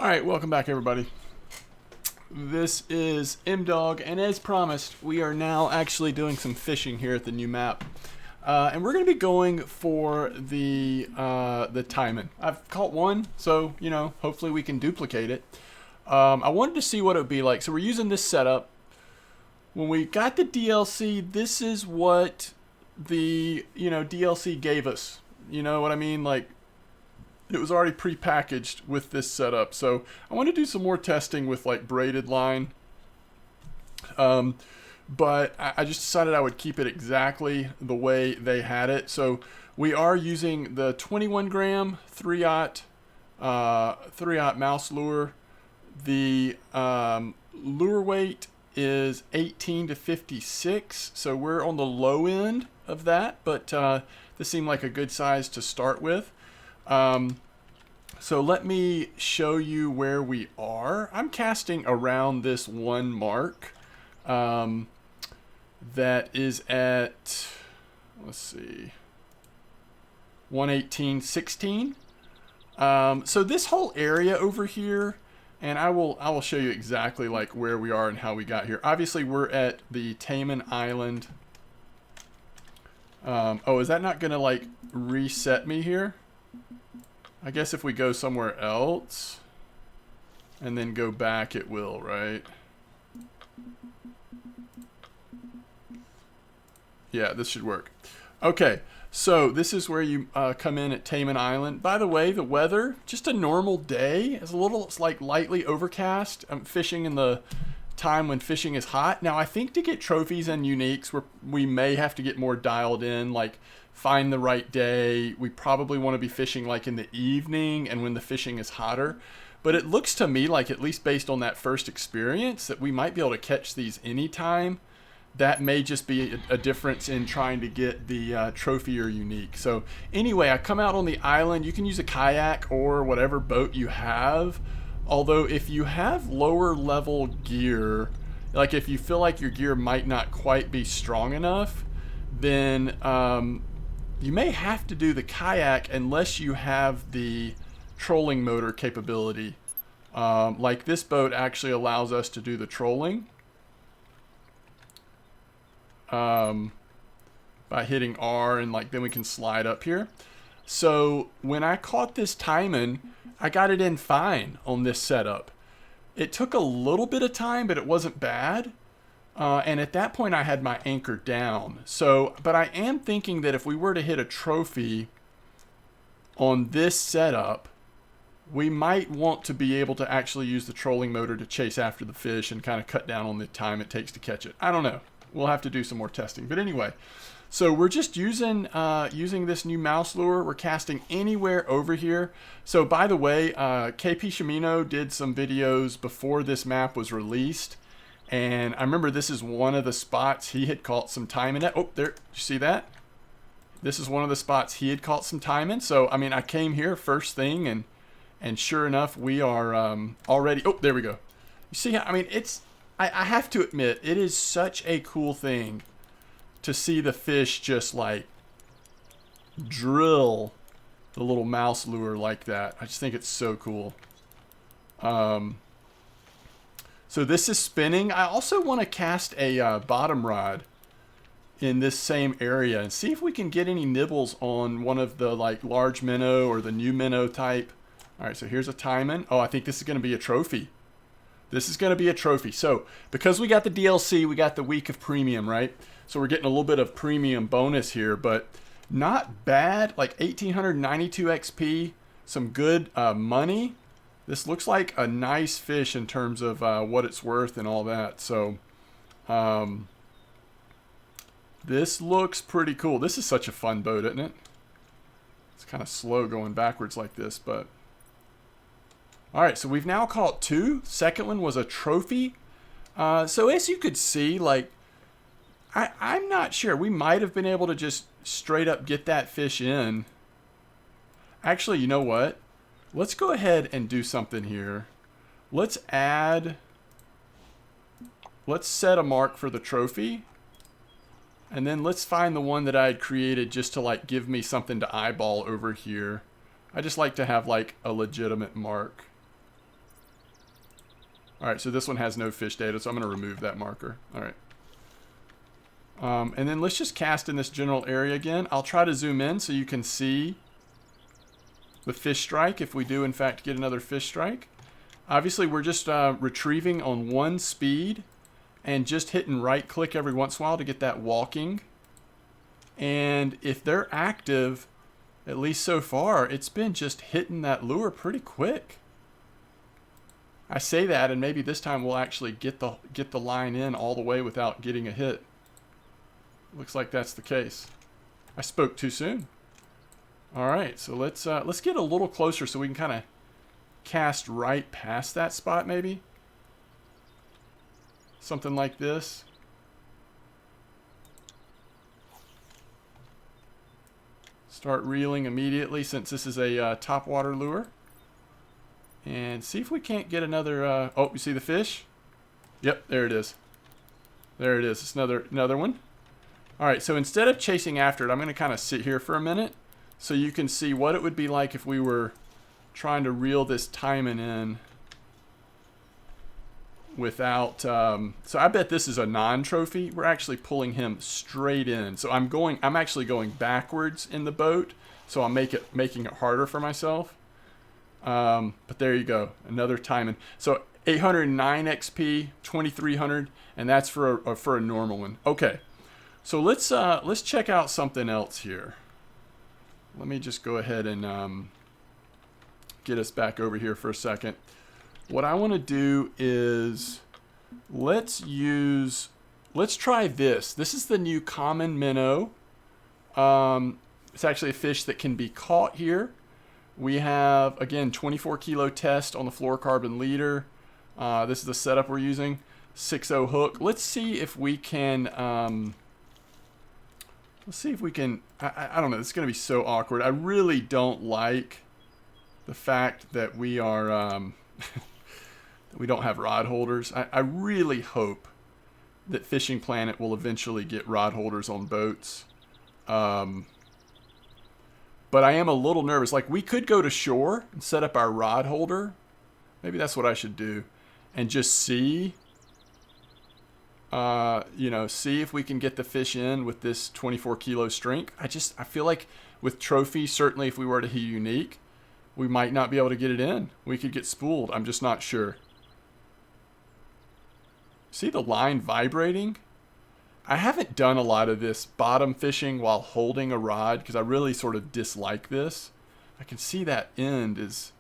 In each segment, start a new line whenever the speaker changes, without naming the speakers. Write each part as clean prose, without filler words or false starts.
Alright, welcome back everybody. This is M-Dog, and as promised, we are now actually doing some fishing here at the new map. And we're going to be going for the Taimen. I've caught one, so, you know, hopefully we can duplicate it. I wanted to see what it would be like. So we're using this setup. When we got the DLC, this is what the, DLC gave us. You know what I mean? Like, it was already pre-packaged with this setup. So I want to do some more testing with like braided line. But I just decided I would keep it exactly the way they had it. So we are using the 21 gram 3/0 mouse lure. The lure weight is 18 to 56. So we're on the low end of that, but this seemed like a good size to start with. So let me show you where we are. I'm casting around this one mark that is at, let's see, 118.16. So this whole area over here, and I will show you exactly like where we are and how we got here. Obviously we're at the Taimen Island. Oh, is that not gonna like reset me here? I guess if we go somewhere else and then go back, it will, right? Yeah, this should work. Okay, so this is where you come in at Taimen Island. By the way, the weather, just a normal day. It's like lightly overcast. I'm fishing in the time when fishing is hot. Now, I think to get trophies and uniques, we may have to get more dialed in, like find the right day. We probably want to be fishing like in the evening and when the fishing is hotter. But it looks to me like, at least based on that first experience, that we might be able to catch these anytime. That may just be a difference in trying to get the trophy or unique. So anyway, I come out on the island. You can use a kayak or whatever boat you have. Although if you have lower level gear, like if you feel like your gear might not quite be strong enough, then you may have to do the kayak unless you have the trolling motor capability. Like this boat actually allows us to do the trolling by hitting R, and like then we can slide up here. So when I caught this Taimen, I got it in fine on this setup. It took a little bit of time, but it wasn't bad. And at that point I had my anchor down. So, but I am thinking that if we were to hit a trophy on this setup, we might want to be able to actually use the trolling motor to chase after the fish and kind of cut down on the time it takes to catch it. I don't know. We'll have to do some more testing. But anyway, so we're just using this new mouse lure. We're casting anywhere over here. So by the way, KP Shimino did some videos before this map was released. And I remember this is one of the spots he had caught some Taimen at. Oh, there, you see that? This is one of the spots he had caught some Taimen. So, I mean, I came here first thing, and sure enough, we are already, oh, there we go. You see how, I mean, I have to admit, it is such a cool thing to see the fish just like drill the little mouse lure like that. I just think it's so cool. So this is spinning. I also want to cast a bottom rod in this same area and see if we can get any nibbles on one of the like large minnow or the new minnow type. All right, so here's a Taimen. Oh, I think this is going to be a trophy. This is going to be a trophy. So because we got the DLC, we got the week of premium, right? So we're getting a little bit of premium bonus here, but not bad. Like 1,892 XP, some good money. This looks like a nice fish in terms of what it's worth and all that. So this looks pretty cool. This is such a fun boat, isn't it? It's kind of slow going backwards like this, but... All right, so we've now caught two. Second one was a trophy. So as you could see, like, I'm not sure. We might have been able to just straight up get that fish in. Actually, you know what? Let's go ahead and do something here. Let's set a mark for the trophy. And then let's find the one that I had created just to like give me something to eyeball over here. I just like to have like a legitimate mark. All right, so this one has no fish data, so I'm going to remove that marker. All right. And then let's just cast in this general area again. I'll try to zoom in so you can see the fish strike if we do, in fact, get another fish strike. Obviously, we're just retrieving on 1 speed and just hitting right-click every once in a while to get that walking. And if they're active, at least so far, it's been just hitting that lure pretty quick. I say that, and maybe this time we'll actually get the line in all the way without getting a hit. Looks like that's the case. I spoke too soon. All right, so let's get a little closer so we can kind of cast right past that spot, maybe. Something like this. Start reeling immediately since this is a topwater lure. And see if we can't get another... oh, you see the fish? Yep, there it is. There it is. It's another one. All right, so instead of chasing after it, I'm going to kind of sit here for a minute so you can see what it would be like if we were trying to reel this taimen in without... so I bet this is a non-trophy. We're actually pulling him straight in. So I'm actually going backwards in the boat, so I'm making it harder for myself. But there you go, another taimen. So 809 XP, 2300, and that's for a normal one. Okay, so let's check out something else here. Let me just go ahead and get us back over here for a second. What I want to do is let's try this. This is the new common minnow. It's actually a fish that can be caught here. We have, again, 24 kilo test on the fluorocarbon leader. This is the setup we're using. 6.0 hook. Let's see if we can, I don't know, this is going to be so awkward. I really don't like the fact that we are, that we don't have rod holders. I really hope that Fishing Planet will eventually get rod holders on boats. But I am a little nervous. Like, we could go to shore and set up our rod holder. Maybe that's what I should do. And just see, see if we can get the fish in with this 24 kilo strength. I feel like with trophy, certainly if we were to hit unique, we might not be able to get it in. We could get spooled. I'm just not sure. See the line vibrating? I haven't done a lot of this bottom fishing while holding a rod because I really sort of dislike this. I can see that end is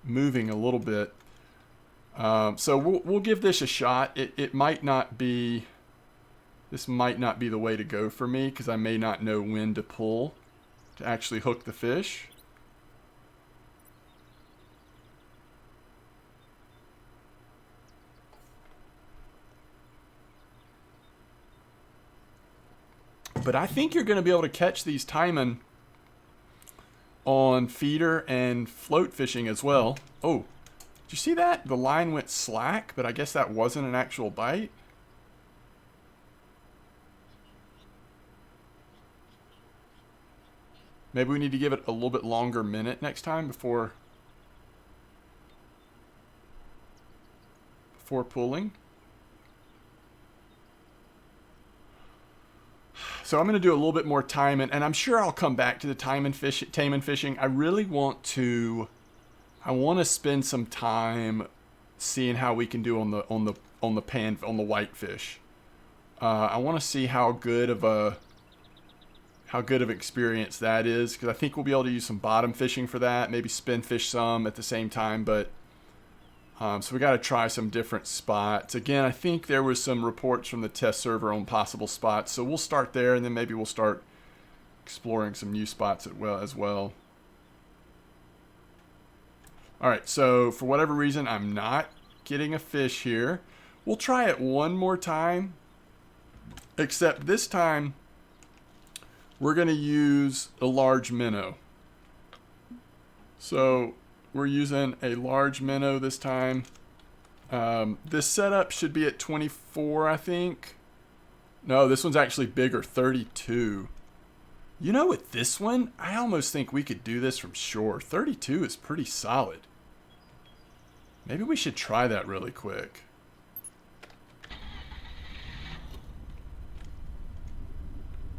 moving a little bit. So we'll give this a shot. It might not be... This might not be the way to go for me because I may not know when to pull to actually hook the fish. But I think you're going to be able to catch these taimen on feeder and float fishing as well. Oh, did you see that? The line went slack, but I guess that wasn't an actual bite. Maybe we need to give it a little bit longer minute next time before pulling. So I'm going to do a little bit more taimen, and I'm sure I'll come back to the taimen fishing. I really want to spend some time seeing how we can do on the whitefish. I want to see how good of experience that is, because I think we'll be able to use some bottom fishing for that, maybe spin fish some at the same time, but so we got to try some different spots. Again, I think there was some reports from the test server on possible spots, so we'll start there, and then maybe we'll start exploring some new spots as well. All right, so for whatever reason, I'm not getting a fish here. We'll try it one more time, except this time we're going to use a large minnow. So we're using a large minnow this time. This setup should be at 24, I think. No, this one's actually bigger, 32. You know, with this one, I almost think we could do this from shore. 32 is pretty solid. Maybe we should try that really quick.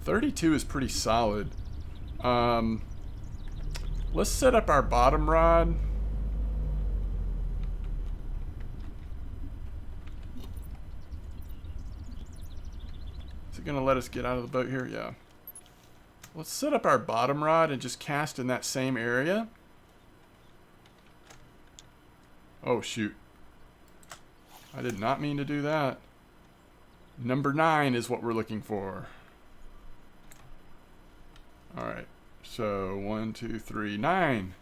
32 is pretty solid. Let's set up our bottom rod. Is it going to let us get out of the boat here? Yeah. Let's set up our bottom rod and just cast in that same area. Oh, shoot. I did not mean to do that. Number 9 is what we're looking for. Alright. So, 1, 2, 3, 9.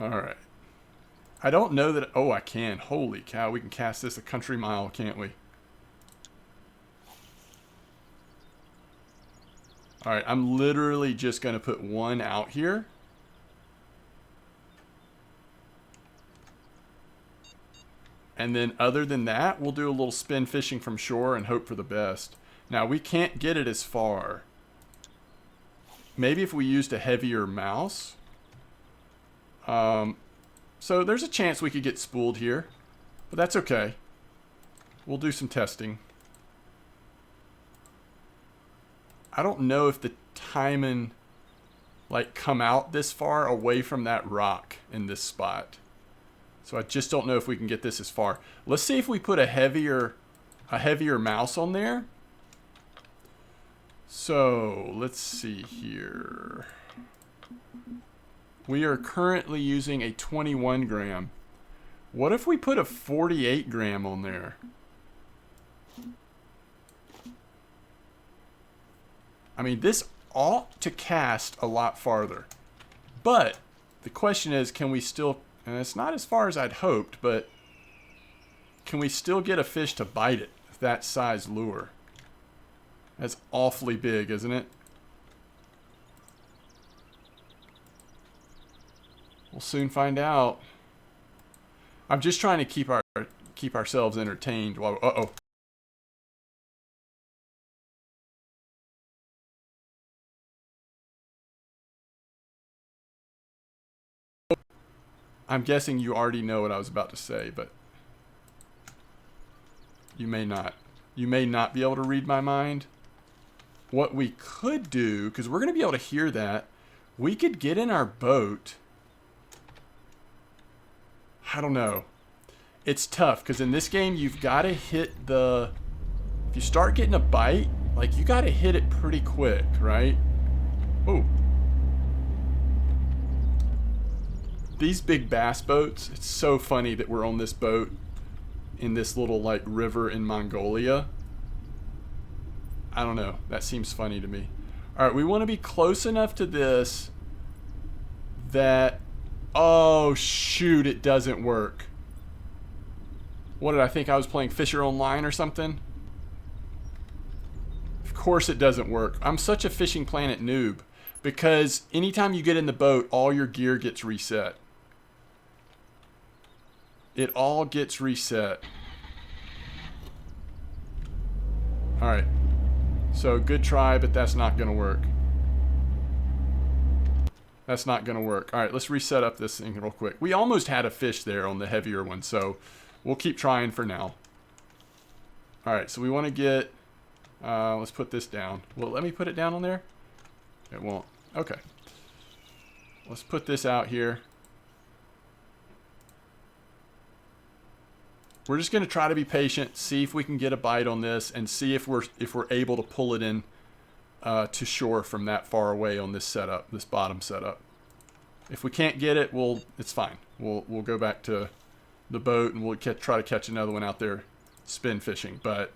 Alright. I don't know that... Oh, I can. Holy cow. We can cast this a country mile, can't we? Alright, I'm literally just going to put one out here. And then other than that, we'll do a little spin fishing from shore and hope for the best. Now, we can't get it as far. Maybe if we used a heavier mouse. So there's a chance we could get spooled here. But that's okay. We'll do some testing. I don't know if the taimen like come out this far away from that rock in this spot. So I just don't know if we can get this as far. Let's see if we put a heavier mouse on there. So let's see here. We are currently using a 21 gram. What if we put a 48 gram on there? I mean, this ought to cast a lot farther. But the question is, can we still... And it's not as far as I'd hoped, but can we still get a fish to bite it with that size lure? That's awfully big, isn't it? We'll soon find out. I'm just trying to keep ourselves entertained while... Uh-oh. I'm guessing you already know what I was about to say, but you may not. You may not be able to read my mind. What we could do, because we're going to be able to hear that, we could get in our boat. I don't know. It's tough, because in this game, you've got to hit the... If you start getting a bite, like, you got to hit it pretty quick, right? Oh. These big bass boats, it's so funny that we're on this boat in this little, like, river in Mongolia. I don't know. That seems funny to me. All right, we want to be close enough to this that... Oh, shoot, it doesn't work. What did I think? I was playing Fisher Online or something? Of course it doesn't work. I'm such a Fishing Planet noob because anytime you get in the boat, all your gear gets reset. It all gets reset. All right. So good try, but that's not going to work. That's not going to work. All right, let's reset up this thing real quick. We almost had a fish there on the heavier one, so we'll keep trying for now. All right, so we want to get... let's put this down. Well, let me put it down on there. It won't. Okay. Let's put this out here. We're just going to try to be patient, see if we can get a bite on this, and see if we're able to pull it in to shore from that far away on this setup, this bottom setup. If we can't get it, it's fine. We'll go back to the boat and we'll try to catch another one out there spin fishing. But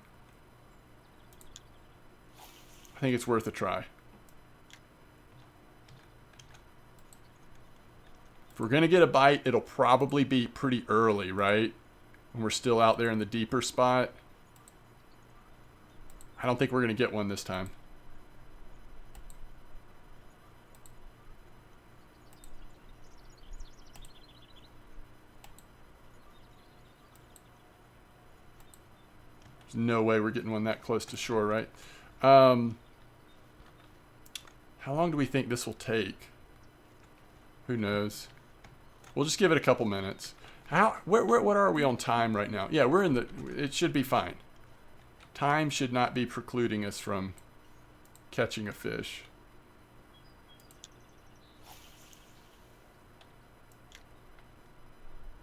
I think it's worth a try. If we're going to get a bite, it'll probably be pretty early, right? When we're still out there in the deeper spot. I don't think we're going to get one this time. There's no way we're getting one that close to shore, right? How long do we think this will take? Who knows? We'll just give it a couple minutes. What are we on time right now? Yeah, we're in the, it should be fine. Time should not be precluding us from catching a fish.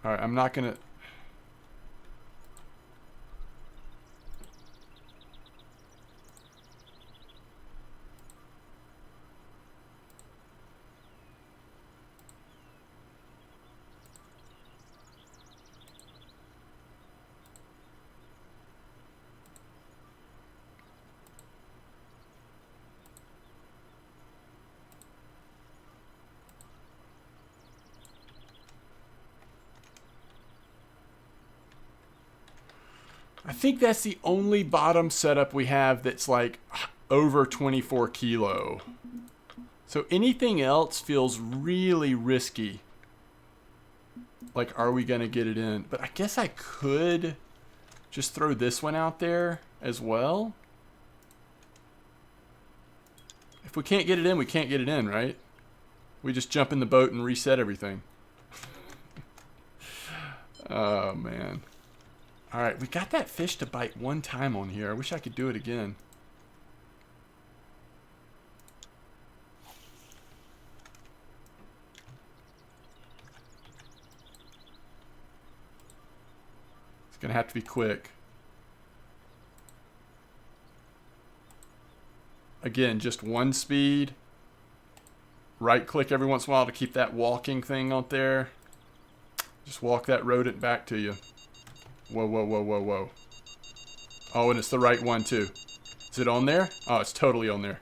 All right, I'm not gonna. I think that's the only bottom setup we have that's like over 24 kilo. So anything else feels really risky. Like, are we going to get it in? But I guess I could just throw this one out there as well. If we can't get it in, we can't get it in, right? We just jump in the boat and reset everything. Oh, man. All right, we got that fish to bite one time on here. I wish I could do it again. It's going to have to be quick. Again, just one speed. Right click every once in a while to keep that walking thing out there. Just walk that rodent back to you. Whoa, whoa, whoa, whoa, whoa. Oh, and it's the right one, too. Is it on there? Oh, it's totally on there.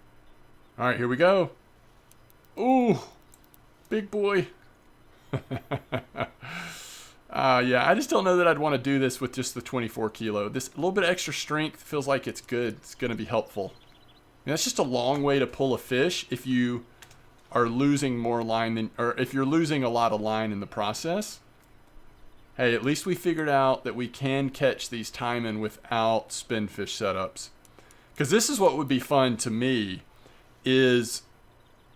All right, here we go. Ooh, big boy. Yeah, I just don't know that I'd want to do this with just the 24 kilo. This a little bit of extra strength feels like it's good. It's going to be helpful. And that's just a long way to pull a fish if you are losing more line than, or if you're losing a lot of line in the process. Hey, at least we figured out that we can catch these taimen without spinfish setups. Because this is what would be fun to me, is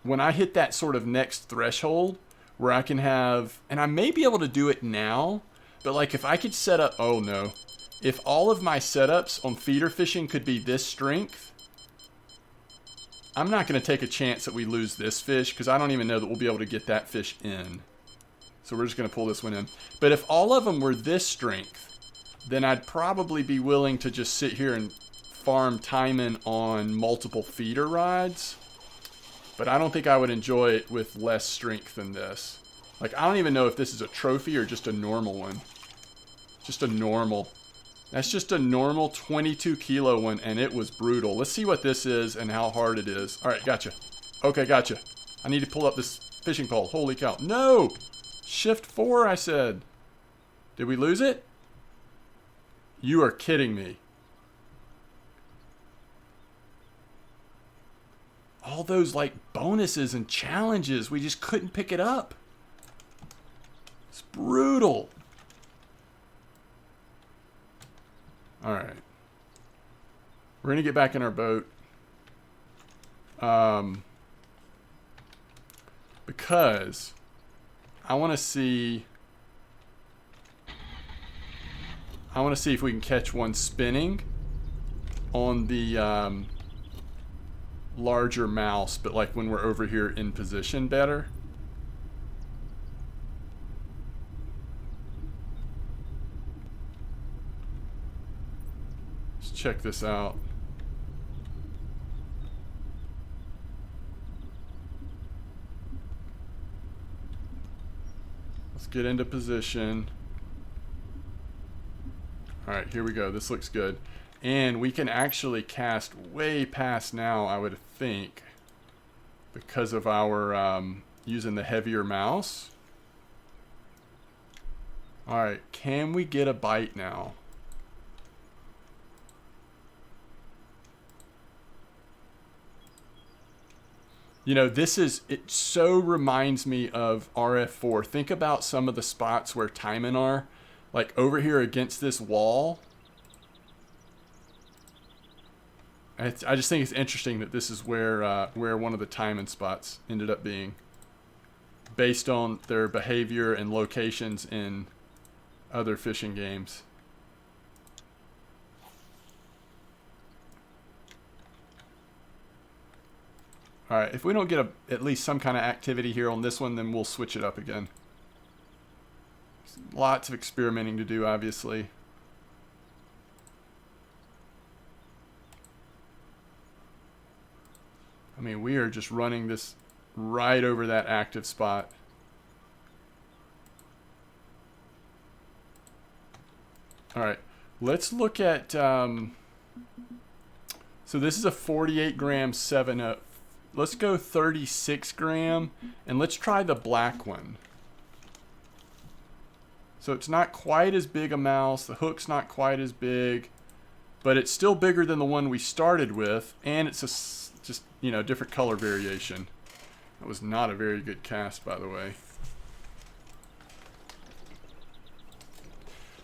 when I hit that sort of next threshold where I can have, and I may be able to do it now, but like if I could set up, oh no, if all of my setups on feeder fishing could be this strength, I'm not going to take a chance that we lose this fish because I don't even know that we'll be able to get that fish in. So we're just going to pull this one in. But if all of them were this strength, then I'd probably be willing to just sit here and farm taimen on multiple feeder rods. But I don't think I would enjoy it with less strength than this. Like, I don't even know if this is a trophy or just a normal one. Just a normal. That's just a normal 22 kilo one, and it was brutal. Let's see what this is and how hard it is. All right, gotcha. Okay, gotcha. I need to pull up this fishing pole. Holy cow. No! Shift 4, I said. Did we lose it? You are kidding me. All those, like, bonuses and challenges, we just couldn't pick it up. It's brutal. All right. We're going to get back in our boat. Because I want to see if we can catch one spinning on the larger mouse, but like when we're over here in position better. Let's check this out. Let's get into position. All right, here we go. This looks good. And we can actually cast way past now, I would think, because of our using the heavier mouse. All right, can we get a bite now? You know, it so reminds me of RF4. Think about some of the spots where taimen are, like over here against this wall. I just think it's interesting that this is where one of the taimen spots ended up being, based on their behavior and locations in other fishing games. All right, if we don't get at least some kind of activity here on this one, then we'll switch it up again. Lots of experimenting to do, obviously. I mean, we are just running this right over that active spot. All right, let's look at, so this is a 48 gram 7-0. Let's go 36 gram, and let's try the black one. So it's not quite as big a mouse, the hook's not quite as big, but it's still bigger than the one we started with, and it's just, you know, different color variation. That was not a very good cast, by the way.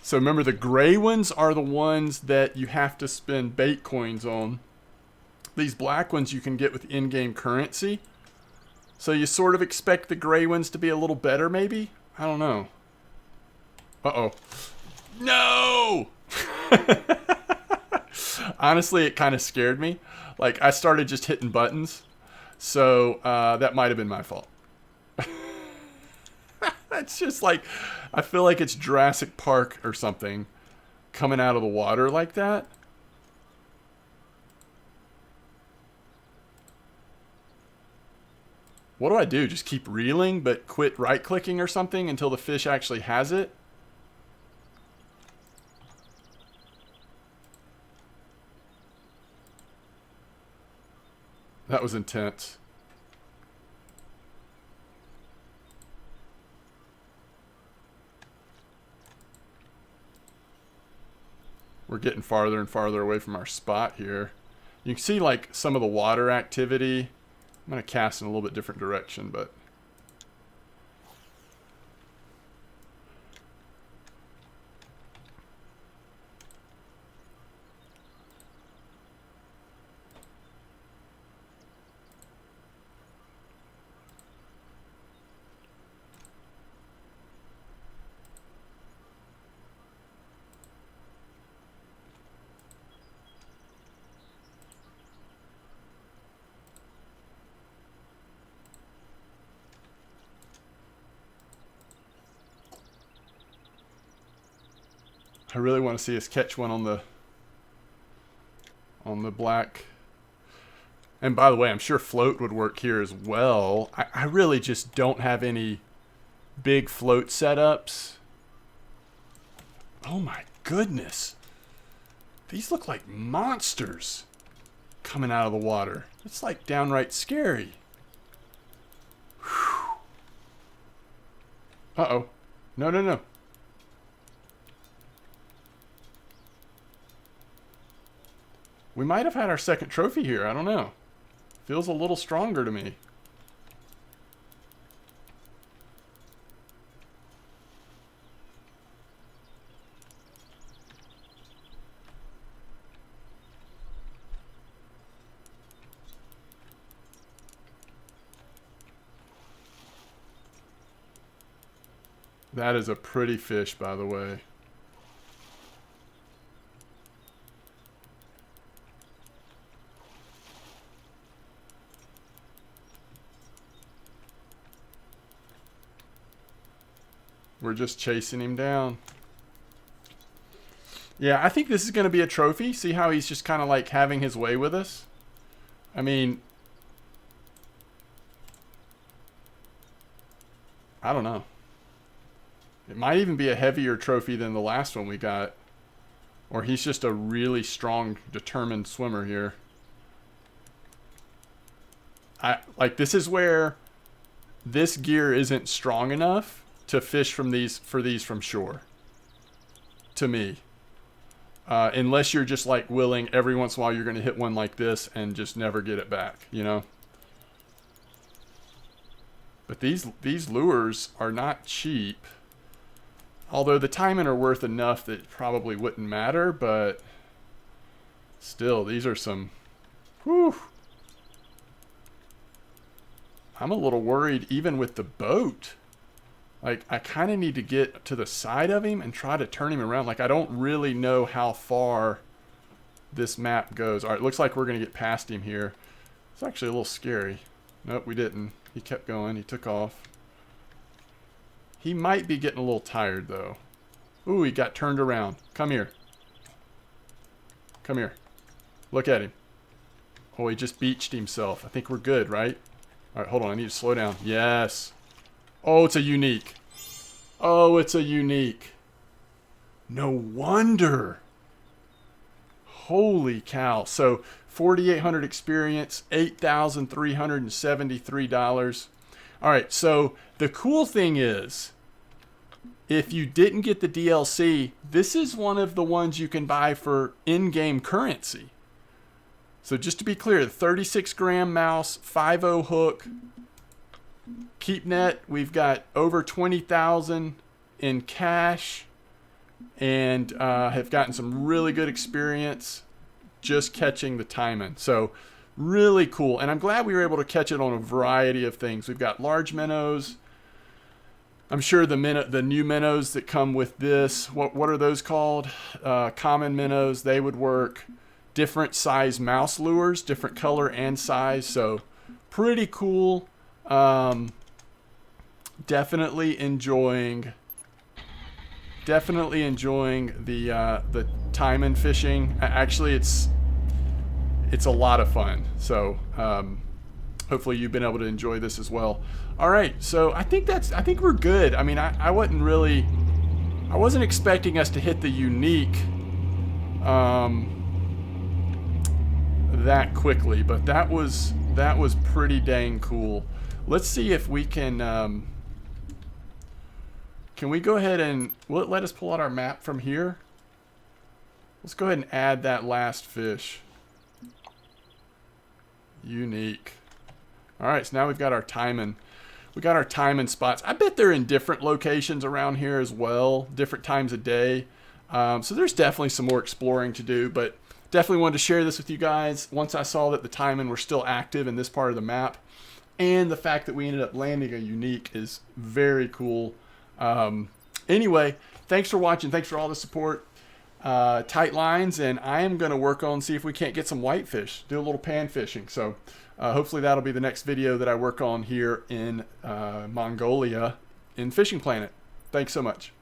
So remember, the gray ones are the ones that you have to spend bait coins on. These black ones you can get with in-game currency. So you sort of expect the gray ones to be a little better, maybe? I don't know. Uh-oh. No! Honestly, it kind of scared me. Like, I started just hitting buttons. So that might have been my fault. It's just like, I feel like it's Jurassic Park or something coming out of the water like that. What do I do? Just keep reeling but quit right-clicking or something until the fish actually has it? That was intense. We're getting farther and farther away from our spot here. You can see like some of the water activity. I'm going to cast in a little bit different direction, but I really want to see us catch one on the black. And by the way, I'm sure float would work here as well. I really just don't have any big float setups. Oh my goodness. These look like monsters coming out of the water. It's like downright scary. Whew. Uh-oh. No, no, no. We might have had our second trophy here. I don't know. Feels a little stronger to me. That is a pretty fish, by the way. We're just chasing him down. Yeah, I think this is going to be a trophy. See how he's just kind of like having his way with us? I mean, I don't know. It might even be a heavier trophy than the last one we got. Or he's just a really strong, determined swimmer here. Like, this is where this gear isn't strong enough to fish from these from shore, to me. Unless you're just like willing every once in a while you're going to hit one like this and just never get it back, you know. But these lures are not cheap. Although the Taimen are worth enough that it probably wouldn't matter, but still, these are some. Whew. I'm a little worried even with the boat. Like, I kind of need to get to the side of him and try to turn him around. Like, I don't really know how far this map goes. All right, looks like we're going to get past him here. It's actually a little scary. Nope, we didn't. He kept going. He took off. He might be getting a little tired, though. Ooh, he got turned around. Come here. Come here. Look at him. Oh, he just beached himself. I think we're good, right? All right, hold on. I need to slow down. Yes. Oh, it's a unique. Oh, it's a unique. No wonder. Holy cow. So, 4,800 experience, $8,373. All right, so the cool thing is, if you didn't get the DLC, this is one of the ones you can buy for in-game currency. So just to be clear, the 36-gram mouse, 5.0 hook, keep net, we've got over 20,000 in cash, and have gotten some really good experience just catching the Taimen. So really cool, and I'm glad we were able to catch it on a variety of things. We've got large minnows. I'm sure the new minnows that come with this, what are those called? Common minnows, they would work. Different size mouse lures, different color and size, so pretty cool. Definitely enjoying the Taimen fishing. Actually, it's a lot of fun. So hopefully you've been able to enjoy this as well. All right, so I think we're good. I mean, I wasn't expecting us to hit the unique that quickly, but that was pretty dang cool. Let's see if we can we go ahead and will it let us pull out our map from here? Let's go ahead and add that last fish. Unique. All right, so now we've got our Taimen. We got our Taimen spots. I bet they're in different locations around here as well, different times of day. So there's definitely some more exploring to do, but definitely wanted to share this with you guys. Once I saw that the Taimen were still active in this part of the map, and the fact that we ended up landing a unique is very cool. Anyway, thanks for watching. Thanks for all the support. Tight lines, and I am going to work on see if we can't get some whitefish, do a little pan fishing. So hopefully that'll be the next video that I work on here in Mongolia in Fishing Planet. Thanks so much.